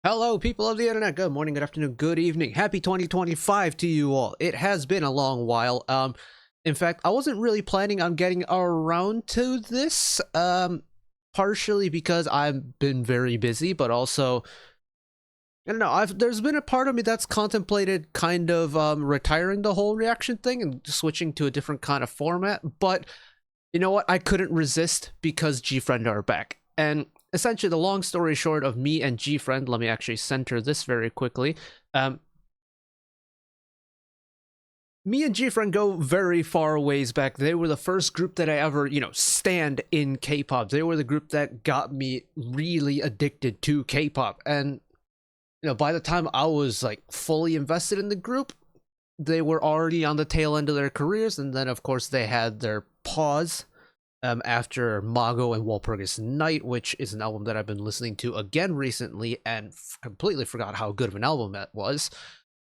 Hello, people of the internet. Good morning, good afternoon, good evening. Happy 2025 to you all. It has been a long while. In fact, I wasn't really planning on getting around to this, partially because I've been very busy, but also, I don't know, there's been a part of me that's contemplated kind of retiring the whole reaction thing and switching to a different kind of format, but you know what? I couldn't resist because GFRIEND are back. And essentially, the long story short of me and GFRIEND, let me actually center this very quickly. Me and GFRIEND go very far ways back. They were the first group that I ever, stand in K-pop. They were the group that got me really addicted to K-pop. And, by the time I was, fully invested in the group, they were already on the tail end of their careers. And then, of course, they had their pause after Mago and Walpurgis Night, which is an album that I've been listening to again recently and completely forgot how good of an album that was.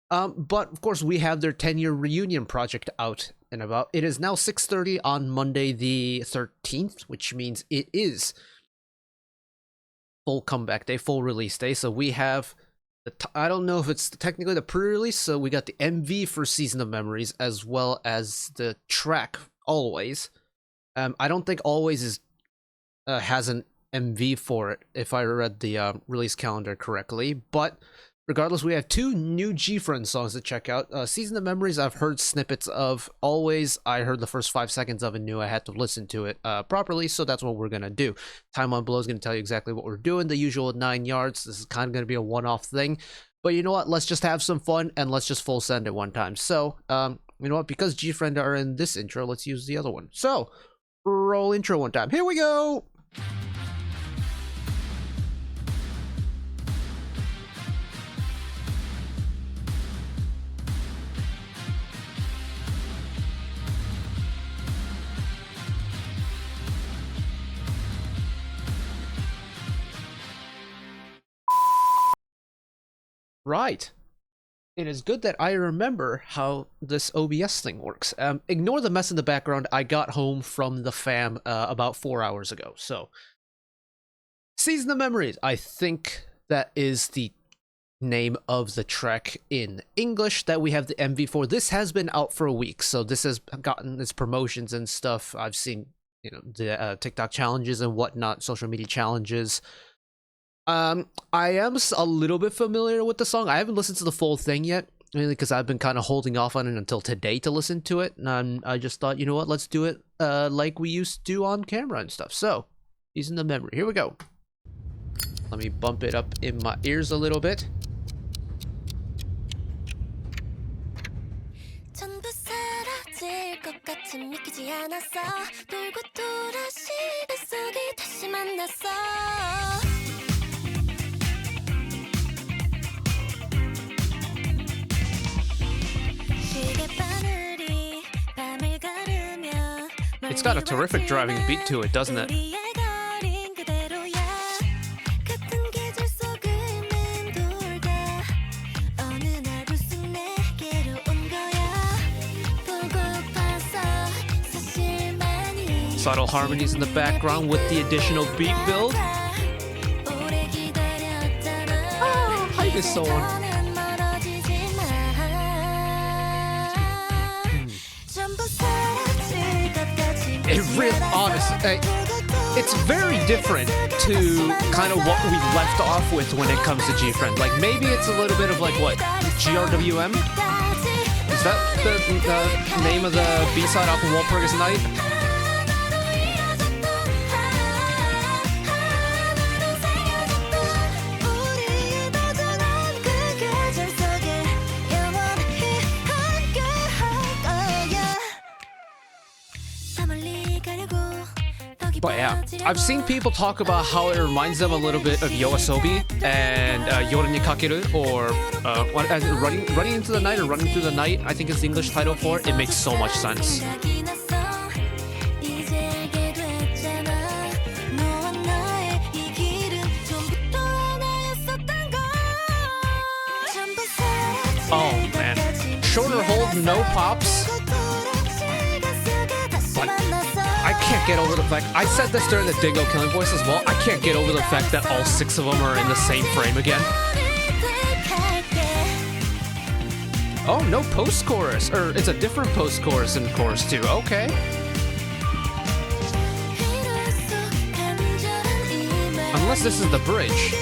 But of course, we have their 10-year reunion project out and about. It is now 6:30 on Monday the 13th, which means it is full comeback day, full release day. So we have I don't know if it's technically the pre-release, so we got the MV for Season of Memories as well as the track Always. I don't think Always has an MV for it, if I read the release calendar correctly. But regardless, we have two new GFRIEND songs to check out. Season of Memories, I've heard snippets of. Always, I heard the first 5 seconds of and knew I had to listen to it properly, so that's what we're going to do. Time on Below is going to tell you exactly what we're doing, the usual 9 yards. This is kind of going to be a one-off thing. But you know what? Let's just have some fun, and let's just full send it one time. So, you know what? Because GFRIEND are in this intro, let's use the other one. So, roll intro one time. Here we go! Right. It is good that I remember how this OBS thing works. Ignore the mess in the background. I got home from the fam about 4 hours ago. So, Season of Memories. I think that is the name of the track in English that we have the MV for. This has been out for a week, so this has gotten its promotions and stuff. I've seen, the TikTok challenges and whatnot, social media challenges. I am a little bit familiar with the song. I haven't listened to the full thing yet, mainly because I've been kind of holding off on it until today to listen to it. And I just thought, you know what, let's do it like we used to do on camera and stuff. So, Season of Memory. Here we go. Let me bump it up in my ears a little bit. It's got a terrific driving beat to it, doesn't it? Subtle harmonies in the background with the additional beat build. Oh, hi, this song. It really, honestly, it's very different to kind of what we left off with when it comes to GFRIEND. Like, maybe it's a little bit of, what, GRWM? Is that the name of the B-side off of Walpurgis Night? But yeah, I've seen people talk about how it reminds them a little bit of YOASOBI and Yoru ni Kakeru, or running into the night, or running through the night, I think is the English title for it. It makes so much sense. Oh man, shorter hold, no pops. But I can't get over the fact, I said this during the Dingo Killing Voice as well, I can't get over the fact that all 6 of them are in the same frame again. Oh, no post-chorus. Or it's a different post-chorus and chorus too. Okay. Unless this is the bridge.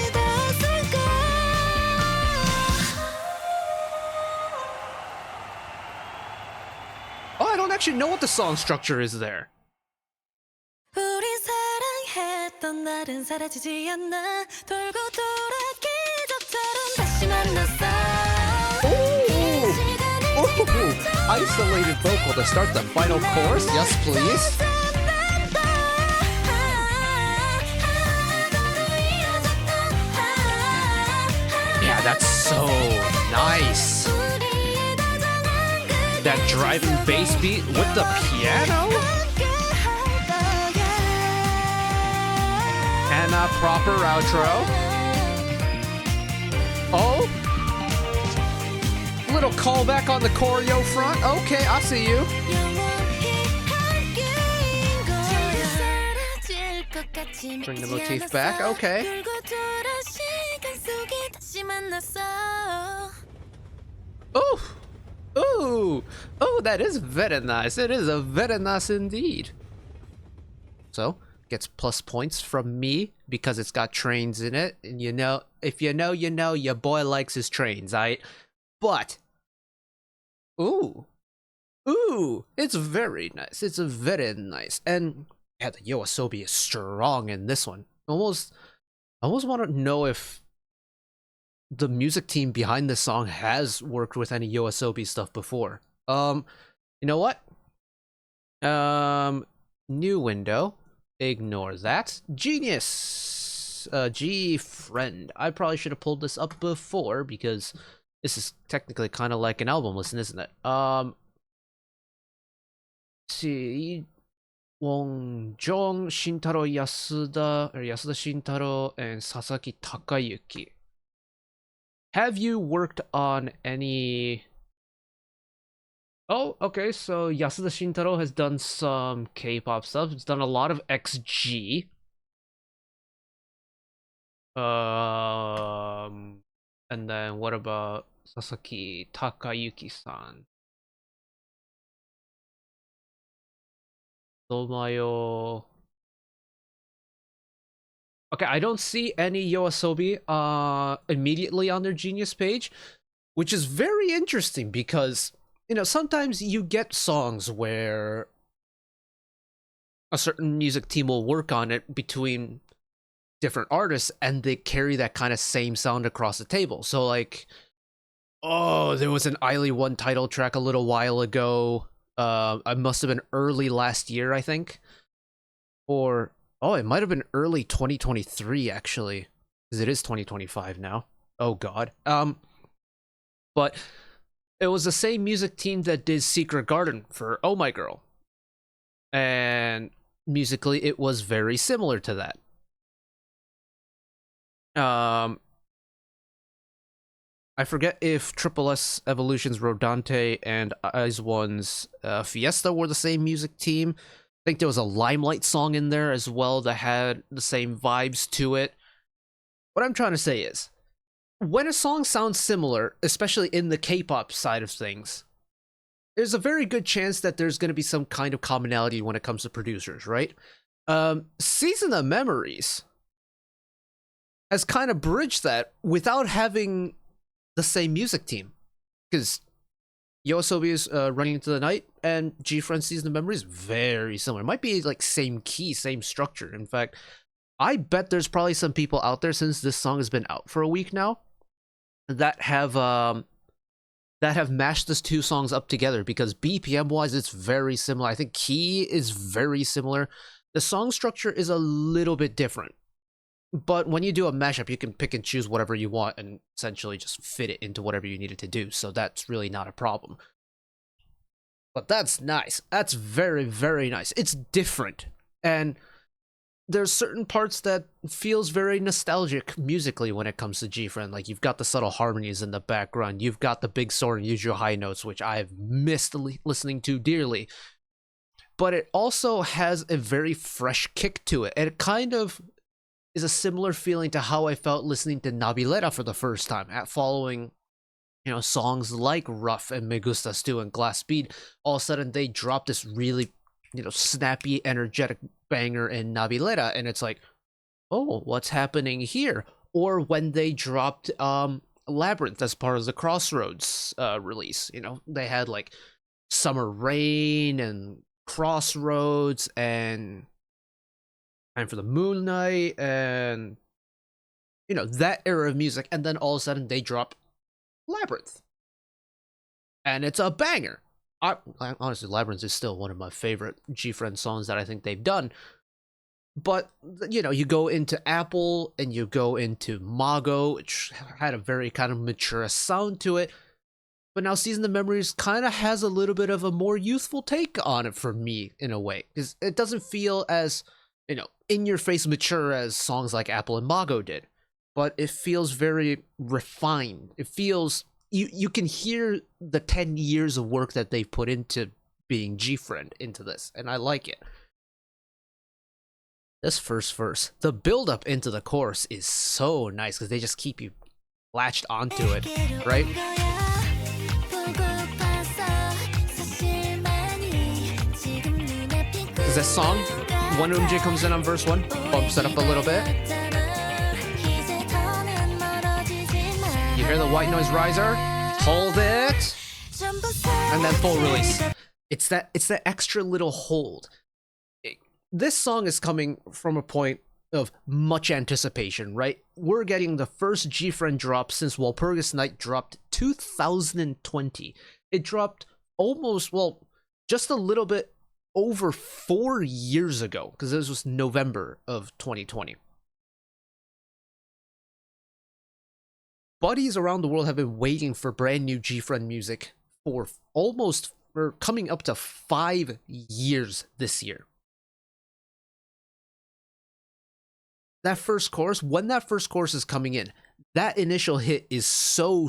Oh, I don't actually know what the song structure is there. Isolated vocal to start the final chorus. Yes, please. Yeah, that's so nice. That driving bass beat with the piano. And a proper outro. Oh. Little callback on the choreo front. Okay, I see you. Bring the motif back. Okay. Oh, ooh, oh, that is very nice. It is a very nice indeed. So gets plus points from me because it's got trains in it, and you know, if you know, you know, your boy likes his trains, right? But, ooh, it's very nice. It's a very nice, and yeah, the YOASOBI is strong in this one. I almost want to know if the music team behind this song has worked with any YOASOBI stuff before. You know what? New window. Ignore that. Genius. GFRIEND. I probably should have pulled this up before because this is technically kind of like an album listen, isn't it? See, Wongjong, Shintaro Yasuda, or Yasuda Shintaro, and Sasaki Takayuki. Have you worked on any... Oh, okay, so Yasuda Shintaro has done some K-pop stuff. It's done a lot of XG. And then what about Sasaki Takayuki-san? Domayo. Okay, I don't see any YOASOBI immediately on their Genius page, which is very interesting because, you know, sometimes you get songs where a certain music team will work on it between different artists and they carry that kind of same sound across the table. So like, oh, there was an Ailey One title track a little while ago. I must have been early last year, I think. Or, oh, it might have been early 2023, actually. Because it is 2025 now. Oh, God. But it was the same music team that did Secret Garden for Oh My Girl. And musically, it was very similar to that. I forget if Triple S Evolution's Rodante and IZ*ONE's Fiesta were the same music team. I think there was a Limelight song in there as well that had the same vibes to it. What I'm trying to say is, when a song sounds similar, especially in the K-pop side of things, there's a very good chance that there's going to be some kind of commonality when it comes to producers, right? Season of Memories has kind of bridged that without having the same music team, because YOASOBI is Running Into the Night and GFRIEND Season of Memories very similar. It might be like same key, same structure. In fact, I bet there's probably some people out there, since this song has been out for a week now, that have mashed these two songs up together, because BPM wise it's very similar. I think key is very similar. The song structure is a little bit different. But when you do a mashup, you can pick and choose whatever you want and essentially just fit it into whatever you need it to do. So that's really not a problem. But that's nice. That's very, very nice. It's different. And there's certain parts that feels very nostalgic musically when it comes to GFRIEND. Like, you've got the subtle harmonies in the background. You've got the big sword and use your high notes, which I've missed listening to dearly. But it also has a very fresh kick to it. And it kind of is a similar feeling to how I felt listening to Nabilera for the first time, following you know, songs like Rough and Me Gustas Too and Glass Bead, all of a sudden they drop this really, you know, snappy, energetic banger in Navilera, and it's like, oh, what's happening here? Or when they dropped Labyrinth as part of the Crossroads release, you know, they had like Summer Rain and Crossroads and Time for the Moonlight and, you know, that era of music, and then all of a sudden they drop Labyrinth, and it's a banger. I honestly, Labyrinth is still one of my favorite GFRIEND songs that I think they've done. But, you know, you go into Apple and you go into Mago, which had a very kind of mature sound to it. But now Season of Memories kind of has a little bit of a more youthful take on it for me, in a way. Because it doesn't feel as, you know, in-your-face mature as songs like Apple and Mago did. But it feels very refined. It feels, you can hear the 10 years of work that they've put into being GFRIEND into this, and I like it. This first verse, the build-up into the chorus is so nice because they just keep you latched onto it, right? Is this song, when Umji comes in on verse 1, bumps it up a little bit. You hear the white noise riser, hold it, and then full release. It's that extra little hold. This song is coming from a point of much anticipation, right? We're getting the first GFRIEND drop since Walpurgis Night dropped 2020. It dropped almost, well, just a little bit over 4 years ago, because this was November of 2020. Buddies around the world have been waiting for brand new GFRIEND music for coming up to 5 years this year. That first chorus, when that first chorus is coming in, that initial hit is so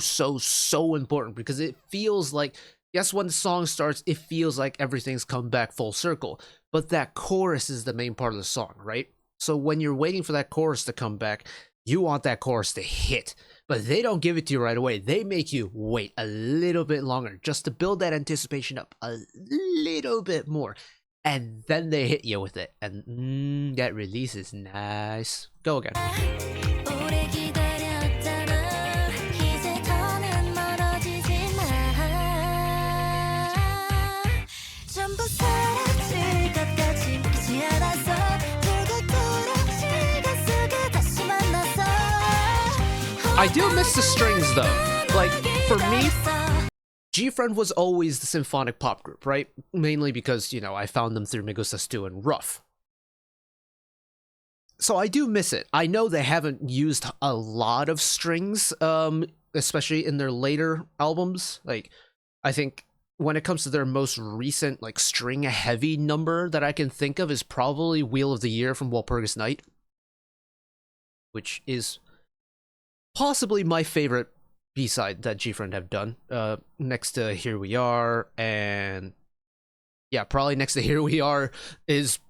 important, because it feels like, yes, when the song starts, it feels like everything's come back full circle, but that chorus is the main part of the song, right? So when you're waiting for that chorus to come back, you want that chorus to hit, but they don't give it to you right away. They make you wait a little bit longer just to build that anticipation up a little bit more. And then they hit you with it, and that release is nice. Go again. I do miss the strings though. Like, for me, GFRIEND was always the symphonic pop group, right? Mainly because, you know, I found them through Me Gustas Too and Rough. So I do miss it. I know they haven't used a lot of strings, especially in their later albums. Like, I think when it comes to their most recent, like, string-heavy number that I can think of is probably Wheel of the Year from Walpurgis Night, which is possibly my favorite B-side that GFRIEND have done, next to Here We Are, and yeah, probably next to Here We Are is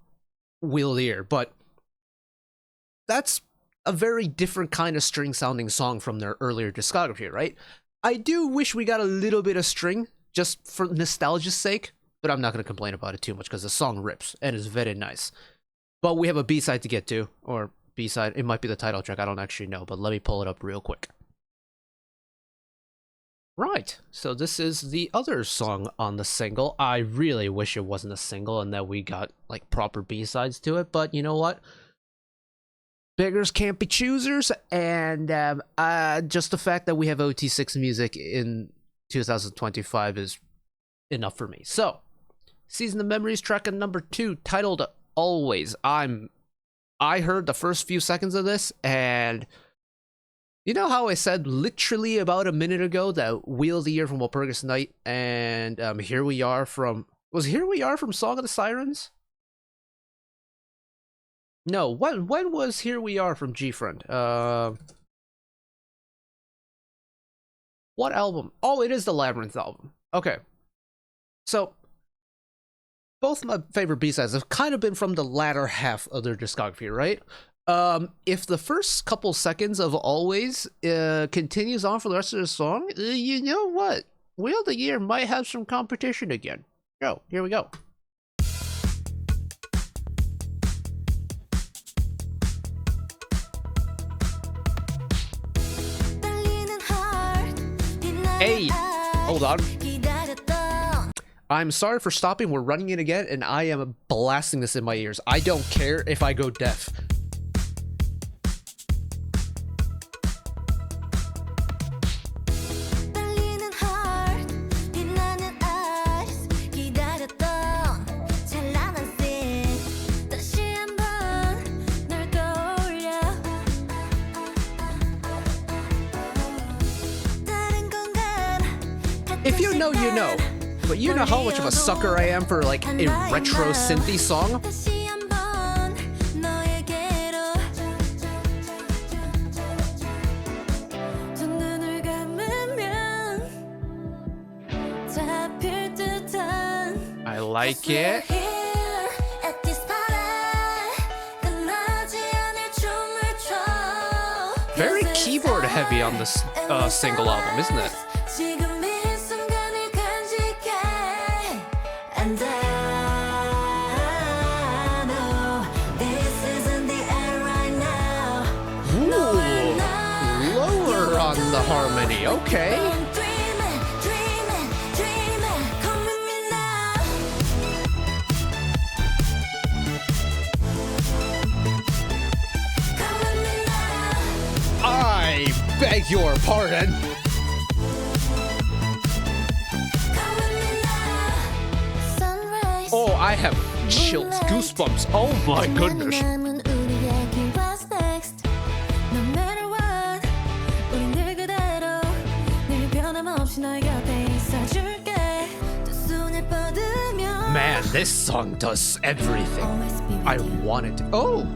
Wheel of the Year, but that's a very different kind of string-sounding song from their earlier discography, right? I do wish we got a little bit of string, just for nostalgia's sake, but I'm not going to complain about it too much, because the song rips, and is very nice. But we have a B-side to get to, or B-side, it might be the title track, I don't actually know, but let me pull it up real quick. Right, so this is the other song on the single. I really wish it wasn't a single and that we got, like, proper B-sides to it, but you know what? Beggars can't be choosers, and just the fact that we have OT6 music in 2025 is enough for me. So, Season of Memories track number 2, titled Always. I heard the first few seconds of this, and you know how I said literally about a minute ago that Wheel of the Year from Walpurgis Night and Here We Are from... Was Here We Are from Song of the Sirens? No, when was Here We Are from GFRIEND? What album? Oh, it is the Labyrinth album. Okay. So, both my favorite B-sides have kind of been from the latter half of their discography, right? If the first couple seconds of Always continues on for the rest of the song, you know what? Wheel of the Year might have some competition again. Oh, here we go. Hey, hold on. I'm sorry for stopping. We're running it again, and I am blasting this in my ears. I don't care if I go deaf. If you know, you know. But you know how much of a sucker I am for, like, a retro synthy song? I like it. Very keyboard heavy on this single album, isn't it? The harmony, okay. I beg your pardon. Oh, I have chills, goosebumps. Oh my goodness. Man, this song does everything I want it to. Oh!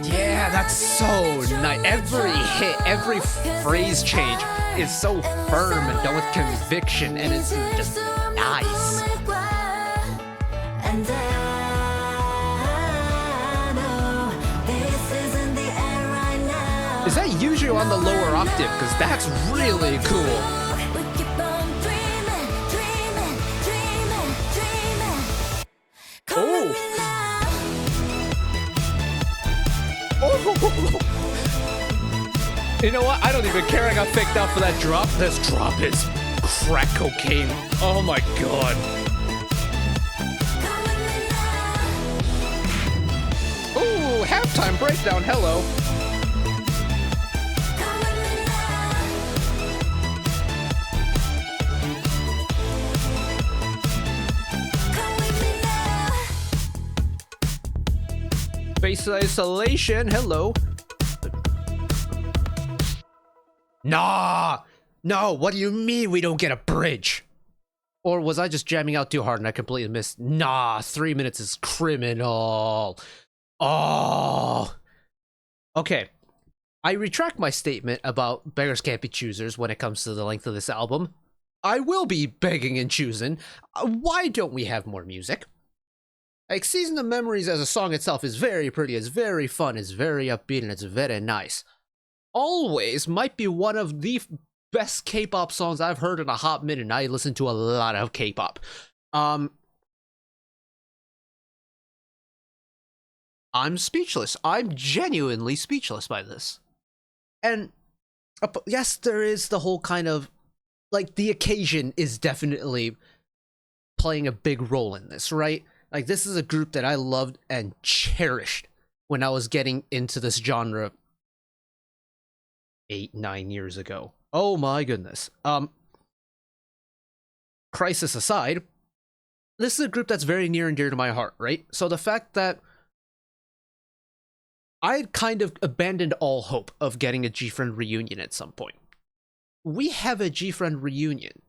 Yeah, that's so nice. Every hit, every phrase change is so firm and done with conviction, and it's just nice. Is that usually on the lower octave? Because that's really cool. Oh. Oh. You know what? I don't even care I got faked out for that drop. This drop is crack cocaine. Oh my god. Ooh, halftime breakdown. Hello. Face isolation, hello. Nah! No, what do you mean we don't get a bridge? Or was I just jamming out too hard and I completely missed? Nah, 3 minutes is criminal. Oh. Okay. I retract my statement about beggars can't be choosers when it comes to the length of this album. I will be begging and choosing. Why don't we have more music? Like, Season of Memories as a song itself is very pretty, it's very fun, it's very upbeat, and it's very nice. Always might be one of the best K-pop songs I've heard in a hot minute, and I listen to a lot of K-pop. I'm speechless. I'm genuinely speechless by this. And, yes, there is the whole kind of, like, the occasion is definitely playing a big role in this, right? Like, this is a group that I loved and cherished when I was getting into this genre 8-9 years ago. Oh my goodness. Crisis aside, this is a group that's very near and dear to my heart, right? So the fact that I had kind of abandoned all hope of getting a GFRIEND reunion at some point. We have a GFRIEND reunion.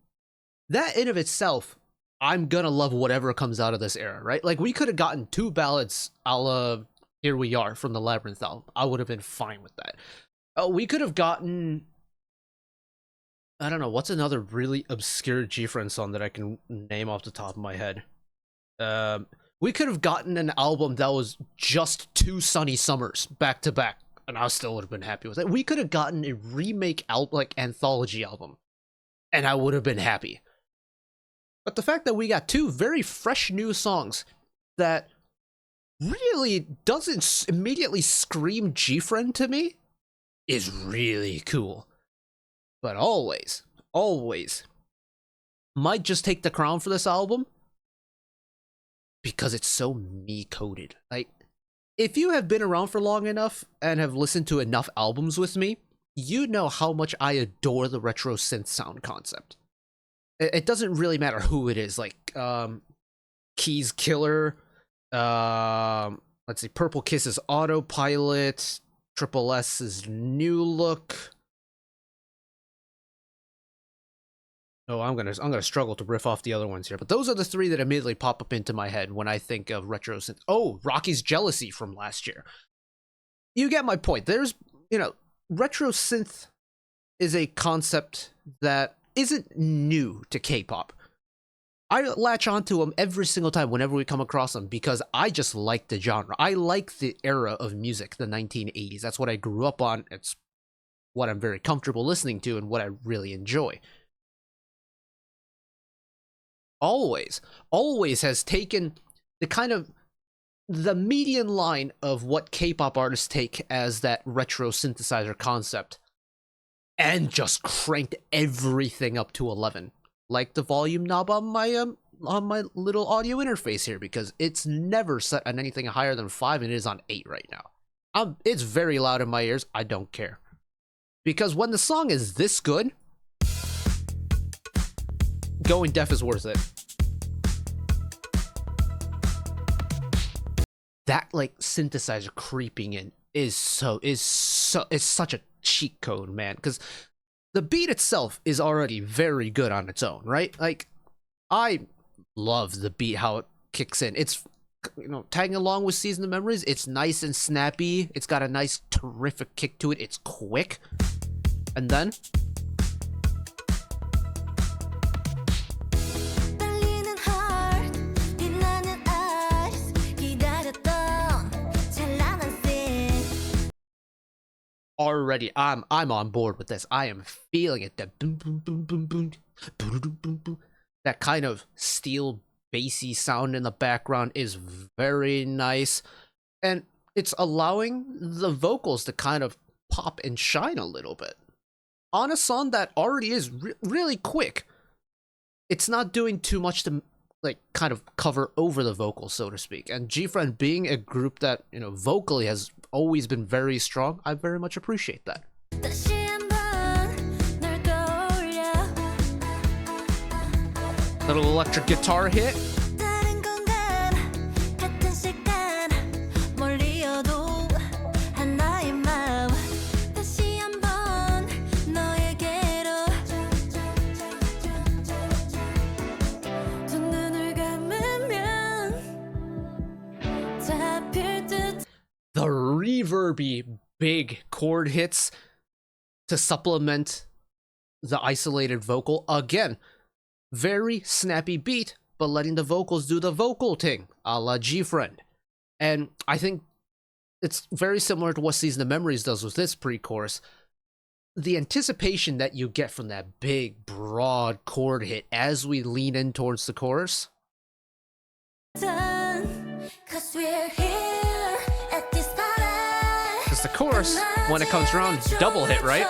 That in of itself, I'm gonna love whatever comes out of this era, right? Like, we could have gotten 2 ballads a la Here We Are from the Labyrinth album. I would have been fine with that. We could have gotten... I don't know, what's another really obscure GFRIEND song that I can name off the top of my head? We could have gotten an album that was just 2 sunny summers back to back, and I still would have been happy with it. We could have gotten a remake like anthology album, and I would have been happy. But the fact that we got 2 very fresh new songs that really doesn't immediately scream GFRIEND to me is really cool. But always might just take the crown for this album because it's so me-coded. Like, if you have been around for long enough and have listened to enough albums with me, you know how much I adore the retro synth sound concept. It doesn't really matter who it is, like Key's Killer, let's see, Purple Kiss's Autopilot, Triple S's New Look. Oh, I'm gonna struggle to riff off the other ones here, but those are the 3 that immediately pop up into my head when I think of retro synth. Oh, Rocky's Jealousy from last year. You get my point. There's, retro synth is a concept that isn't new to K-pop. I latch onto them every single time whenever we come across them because I just like the genre. I like the era of music, the 1980s. That's what I grew up on. It's what I'm very comfortable listening to and what I really enjoy. Always has taken the median line of what K-pop artists take as that retro synthesizer concept and just cranked everything up to 11, like the volume knob on my little audio interface here, because it's never set on anything higher than 5 and it is on 8 right now. It's very loud in my ears. I don't care, because when the song is this good, going deaf is worth it. That synthesizer creeping in is such a cheat code, man, because the beat itself is already very good on its own, right? I love the beat, how it kicks in. It's, tagging along with Season of Memories, it's nice and snappy. It's got a nice, terrific kick to it. It's quick. And then already, I'm on board with this. I am feeling it. That boom, boom, boom, boom, boom, boom, boom, boom, boom. That kind of steel bassy sound in the background is very nice, and it's allowing the vocals to kind of pop and shine a little bit on a song that already is really quick. It's not doing too much to kind of cover over the vocals, so to speak. And GFRIEND being a group that vocally has always been very strong, I very much appreciate that. Little electric guitar hit. The reverby big chord hits to supplement the isolated vocal. Again, very snappy beat, but letting the vocals do the vocal thing, a la GFRIEND. And I think it's very similar to what Season of Memories does with this pre-chorus. The anticipation that you get from that big, broad chord hit as we lean in towards the chorus. The chorus, when it comes around, double hit, right?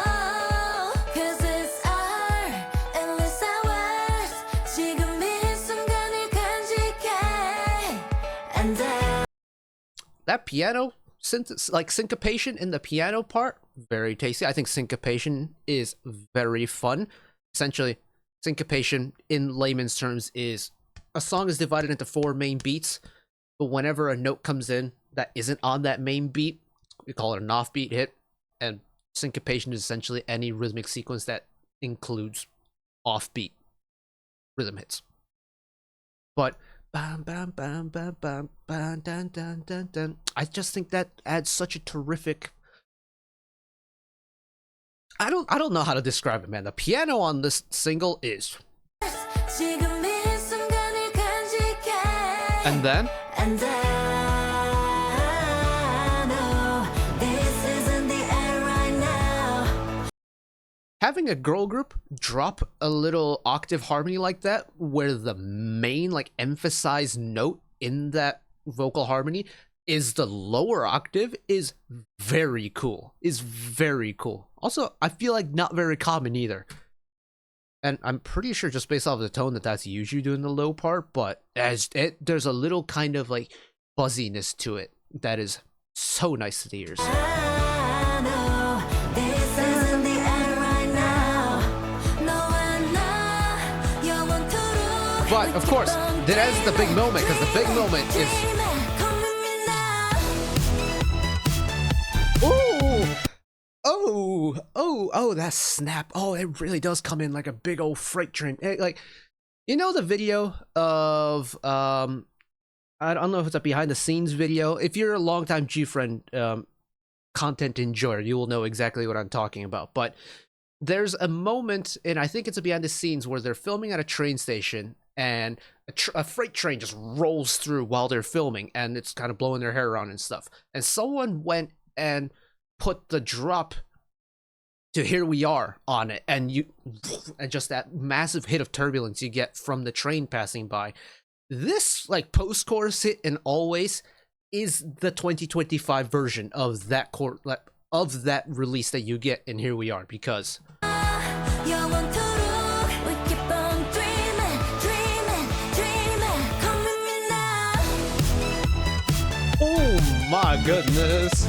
That piano syncopation in the piano part, very tasty. I think syncopation is very fun. Essentially, syncopation in layman's terms is a song is divided into 4 main beats, but whenever a note comes in that isn't on that main beat, we call it an offbeat hit. And syncopation is essentially any rhythmic sequence that includes offbeat rhythm hits. But bam bam bam bam bam bam dun dun dun dun, I just think that adds such a terrific, I don't know how to describe it, man. The piano on this single is, and then And I know this isn't the end right now. Having a girl group drop a little octave harmony like that, where the main like emphasized note in that vocal harmony is the lower octave, is very cool. Also, I feel like not very common either. And I'm pretty sure just based off the tone that's usually doing the low part, but there's a little kind of like fuzziness to it that is so nice to the ears. I know this isn't the end right now. But of course, that is the big moment, because the big moment is oh, that snap. Oh, it really does come in like a big old freight train. Like, you know the video of I don't know if it's a behind the scenes video. If you're a longtime GFRIEND content enjoyer, you will know exactly what I'm talking about. But there's a moment, and I think it's a behind the scenes, where they're filming at a train station, and a freight train just rolls through while they're filming, and it's kind of blowing their hair around and stuff. And someone went and put the drop to Here We Are on it, and just that massive hit of turbulence you get from the train passing by. This like post-chorus hit in Always is the 2025 version of that release that you get in Here We Are, because oh my goodness.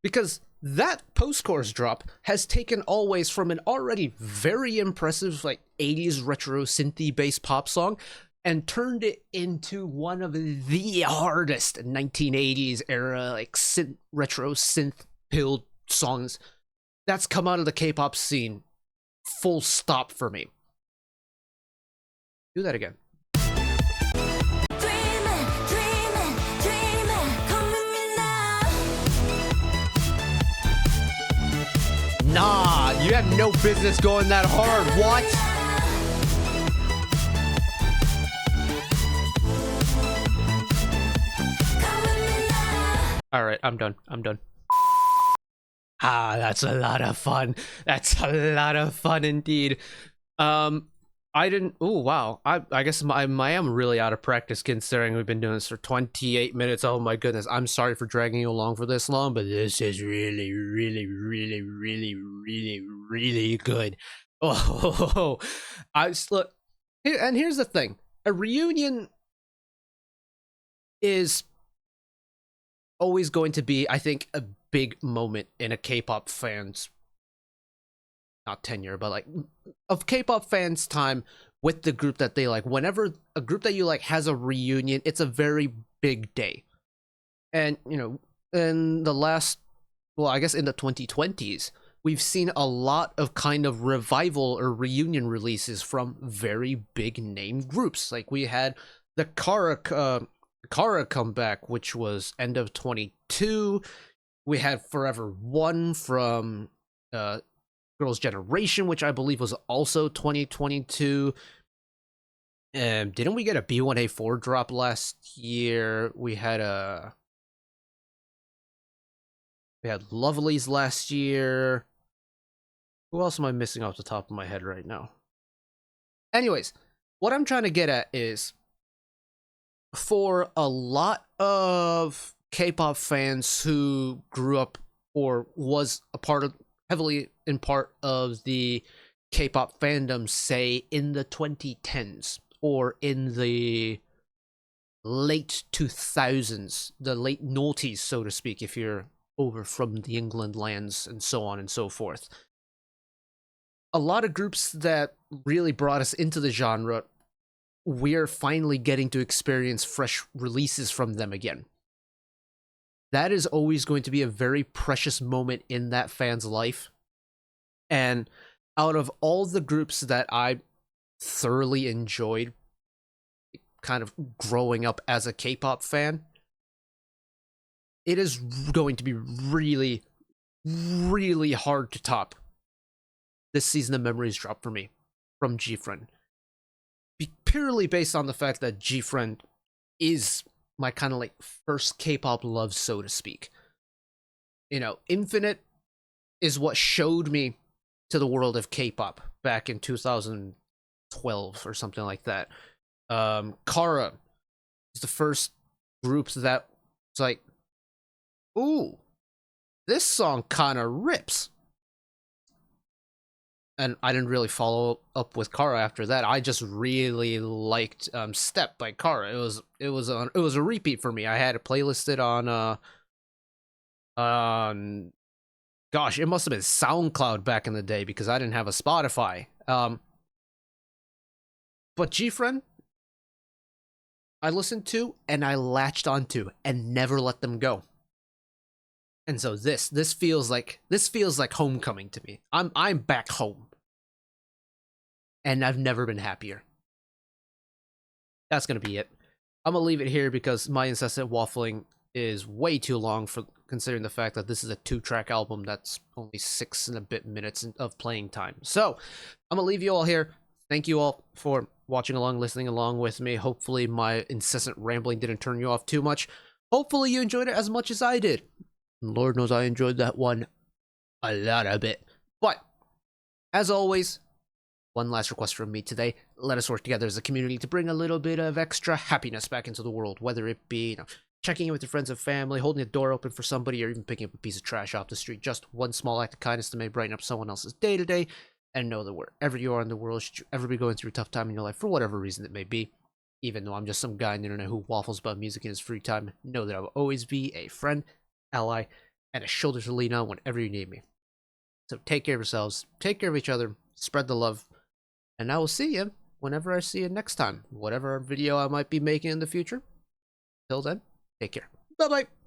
Because that post-chorus drop has taken Always from an already very impressive like 80s retro synthy-based pop song and turned it into one of the hardest 1980s era like retro synth-pilled songs that's come out of the K-pop scene. Full stop for me. Do that again. Nah, you have no business going that hard. What? All right, I'm done. Ah, that's a lot of fun. That's a lot of fun indeed. I didn't. Oh wow. I guess I am really out of practice, considering we've been doing this for 28 minutes. Oh my goodness. I'm sorry for dragging you along for this long, but this is really, really, really, really, really, really good. Oh, look. And here's the thing: a reunion is always going to be, I think, a big moment in a K-pop fan's, not tenure, but like of K-pop fans' time with the group that they like. Whenever a group that you like has a reunion, it's a very big day. And you know, in the last, well, I guess in the 2020s, we've seen a lot of kind of revival or reunion releases from very big name groups. Like we had the Kara comeback, which was end of 22. We had Forever One from Girls' Generation, which I believe was also 2022. Didn't we get a B1A4 drop last year? We had Lovely's last year. Who else am I missing off the top of my head right now? Anyways, what I'm trying to get at is, for a lot of K-pop fans who grew up or was a part of, heavily in part of the K-pop fandom, say in the 2010s or in the late 2000s, the late noughties, so to speak, if you're over from the England lands and so on and so forth. A lot of groups that really brought us into the genre, we're finally getting to experience fresh releases from them again. That is always going to be a very precious moment in that fan's life. And out of all the groups that I thoroughly enjoyed kind of growing up as a K-pop fan, it is going to be really, really hard to top this season of Memories Drop for me from GFRIEND. Purely based on the fact that GFRIEND is my kind of like first K-pop love, so to speak. You know, Infinite is what showed me to the world of K-pop back in 2012 or something like that. Kara is the first group that it's like, ooh, this song kind of rips. And I didn't really follow up with Kara after that. I just really liked Step by Kara. It was a repeat for me. I had it playlisted on gosh, it must have been SoundCloud back in the day because I didn't have a Spotify. But GFRIEND, I listened to and I latched onto and never let them go. And so this feels like homecoming to me. I'm back home. And I've never been happier. That's gonna be it. I'm gonna leave it here because my incessant waffling is way too long for considering the fact that this is a 2-track album that's only 6 and a bit minutes of playing time. So I'm gonna leave you all here. Thank you all for watching along, listening along with me. Hopefully my incessant rambling didn't turn you off too much. Hopefully you enjoyed it as much as I did. Lord knows I enjoyed that one a lot of it. But as always, one last request from me today. Let us work together as a community to bring a little bit of extra happiness back into the world, whether it be, you know, checking in with your friends and family, holding a door open for somebody, or even picking up a piece of trash off the street. Just one small act of kindness that may brighten up someone else's day-to-day. And know that wherever you are in the world, should you ever be going through a tough time in your life, for whatever reason it may be, even though I'm just some guy on the internet who waffles about music in his free time, know that I will always be a friend, ally, and a shoulder to lean on whenever you need me. So take care of yourselves, take care of each other, spread the love, and I will see you whenever I see you next time, whatever video I might be making in the future. Till then, take care. Bye-bye.